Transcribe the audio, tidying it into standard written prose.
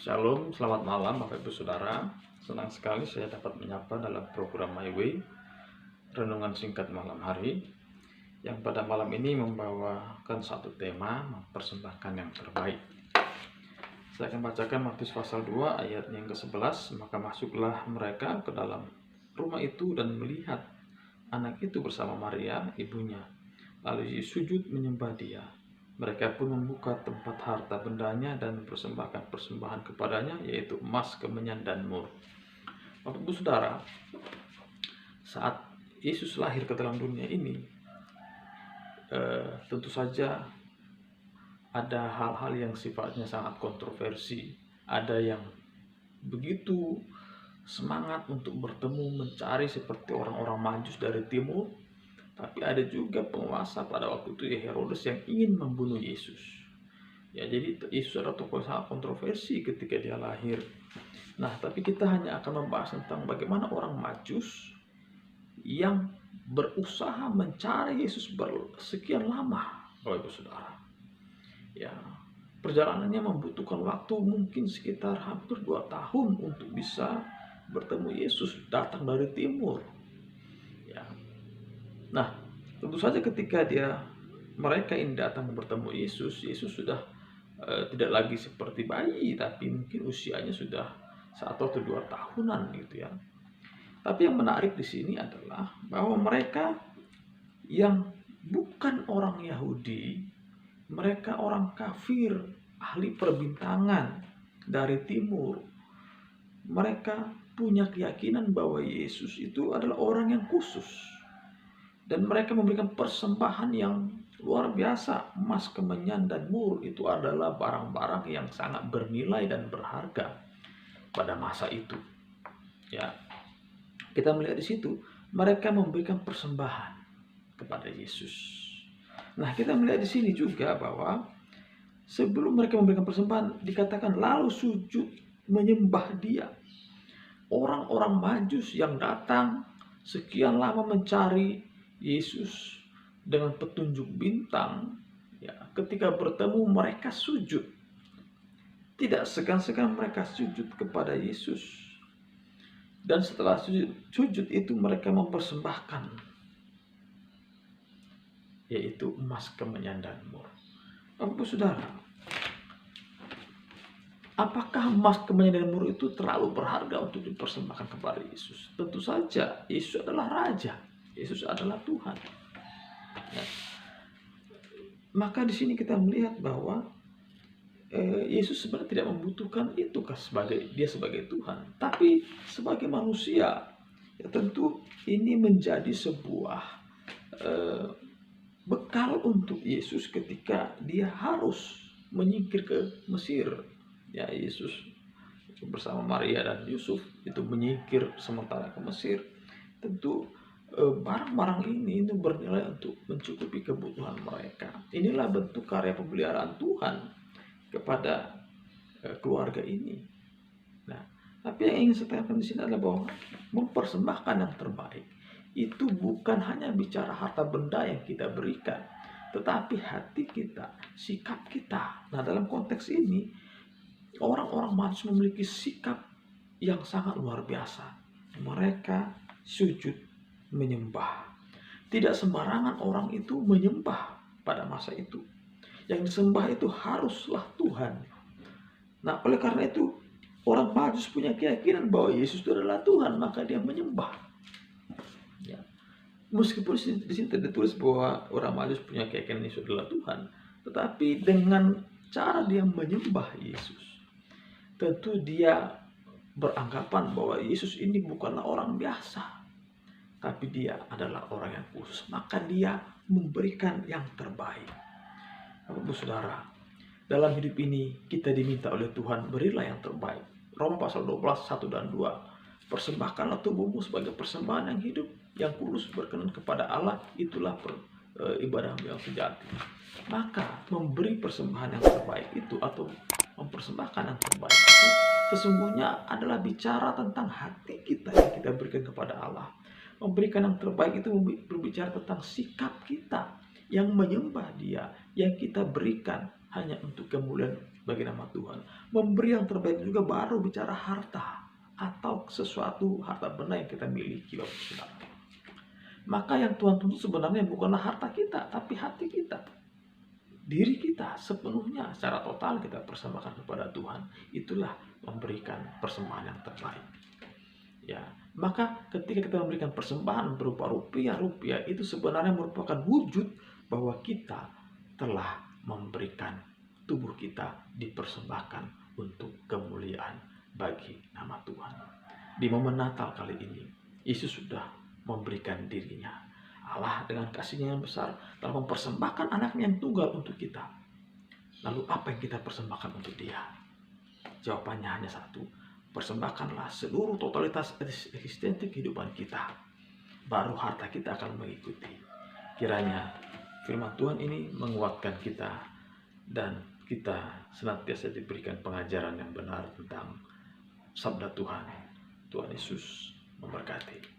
Shalom, selamat malam Bapak Ibu Saudara. Senang sekali saya dapat menyapa dalam program My Way, renungan singkat malam hari, yang pada malam ini membawakan satu tema, mempersembahkan yang terbaik. Saya akan bacakan Matius pasal 2 ayat yang ke-11. Maka masuklah mereka ke dalam rumah itu dan melihat anak itu bersama Maria, ibunya. Lalu Yesus sujud menyembah dia. Mereka pun membuka tempat harta bendanya dan mempersembahkan persembahan kepadanya, yaitu emas, kemenyan, dan mur. Bapak Ibu Saudara, saat Yesus lahir ke dalam dunia ini, tentu saja ada hal-hal yang sifatnya sangat kontroversi. Ada yang begitu semangat untuk bertemu, mencari seperti orang-orang Majus dari timur. Tapi ada juga penguasa pada waktu itu, Herodes, yang ingin membunuh Yesus. Ya, jadi Yesus adalah tokoh sangat kontroversi ketika dia lahir. Nah, tapi kita hanya akan membahas tentang bagaimana orang Majus yang berusaha mencari Yesus bersekian lama, Bapak Ibu Saudara. Ya, perjalanannya membutuhkan waktu mungkin sekitar hampir 2 tahun untuk bisa bertemu Yesus datang dari timur. Ya. Nah, tentu saja ketika mereka ini datang bertemu Yesus, Yesus sudah tidak lagi seperti bayi, tapi mungkin usianya sudah 1 atau 2 tahunan gitu ya. Tapi yang menarik di sini adalah bahwa mereka yang bukan orang Yahudi, mereka orang kafir, ahli perbintangan dari timur, mereka punya keyakinan bahwa Yesus itu adalah orang yang khusus. Dan mereka memberikan persembahan yang luar biasa. Emas, kemenyan, dan mur itu adalah barang-barang yang sangat bernilai dan berharga pada masa itu. Ya, kita melihat di situ mereka memberikan persembahan kepada Yesus. Nah, kita melihat di sini juga bahwa sebelum mereka memberikan persembahan dikatakan lalu sujud menyembah dia. Orang-orang Majus yang datang sekian lama mencari Yesus dengan petunjuk bintang, ya, ketika bertemu mereka sujud. Tidak segan-segan mereka sujud kepada Yesus. Dan setelah sujud itu mereka mempersembahkan, yaitu emas, kemenyan, dan mur. Bapak Saudara, apakah emas, kemenyan, dan mur itu terlalu berharga untuk dipersembahkan kepada Yesus? Tentu saja, Yesus adalah Raja. Yesus adalah Tuhan. Ya. Maka di sini kita melihat bahwa Yesus sebenarnya tidak membutuhkan itu dia sebagai Tuhan, tapi sebagai manusia, ya tentu ini menjadi sebuah bekal untuk Yesus ketika dia harus menyingkir ke Mesir. Ya, Yesus bersama Maria dan Yusuf itu menyingkir sementara ke Mesir. Tentu barang-barang ini itu bernilai untuk mencukupi kebutuhan mereka. Inilah bentuk karya pemeliharaan Tuhan kepada keluarga ini. Nah, tapi yang ingin saya katakan di sini adalah bahwa mempersembahkan yang terbaik itu bukan hanya bicara harta benda yang kita berikan, tetapi hati kita, sikap kita. Nah, dalam konteks ini orang-orang Majus memiliki sikap yang sangat luar biasa. Mereka sujud menyembah. Tidak sembarangan orang itu menyembah pada masa itu. Yang disembah itu haruslah Tuhan. Nah, oleh karena itu orang Majus punya keyakinan bahwa Yesus itu adalah Tuhan, maka dia menyembah. Ya. Meskipun di sini tidak ditulis bahwa orang Majus punya keyakinan Yesus adalah Tuhan, tetapi dengan cara dia menyembah Yesus, tentu dia beranggapan bahwa Yesus ini bukanlah orang biasa, tapi dia adalah orang yang khusus. Maka dia memberikan yang terbaik. Bapak Saudara, dalam hidup ini kita diminta oleh Tuhan, berilah yang terbaik. Roma pasal 12, 1 dan 2. Persembahkanlah tubuhmu sebagai persembahan yang hidup, yang kudus, berkenan kepada Allah, itulah ibadahmu yang sejati. Maka memberi persembahan yang terbaik itu, atau mempersembahkan yang terbaik itu, sesungguhnya adalah bicara tentang hati kita yang kita berikan kepada Allah. Memberikan yang terbaik itu berbicara tentang sikap kita yang menyembah Dia, yang kita berikan hanya untuk kemuliaan bagi nama Tuhan. Memberi yang terbaik juga baru bicara harta atau sesuatu harta benda yang kita miliki, Bapak Saudara. Maka yang Tuhan tuntut sebenarnya bukanlah harta kita, tapi hati kita. Diri kita sepenuhnya secara total kita persembahkan kepada Tuhan. Itulah memberikan persembahan yang terbaik. Ya, maka ketika kita memberikan persembahan berupa rupiah itu sebenarnya merupakan wujud bahwa kita telah memberikan tubuh kita dipersembahkan untuk kemuliaan bagi nama Tuhan. Di momen Natal kali ini, Yesus sudah memberikan dirinya. Allah dengan kasihnya yang besar telah mempersembahkan anaknya yang tunggal untuk kita. Lalu apa yang kita persembahkan untuk dia? Jawabannya hanya satu. Persembahkanlah seluruh totalitas eksistensi kehidupan kita. Baru harta kita akan mengikuti. Kiranya firman Tuhan ini menguatkan kita dan kita senantiasa diberikan pengajaran yang benar tentang sabda Tuhan. Tuhan Yesus memberkati.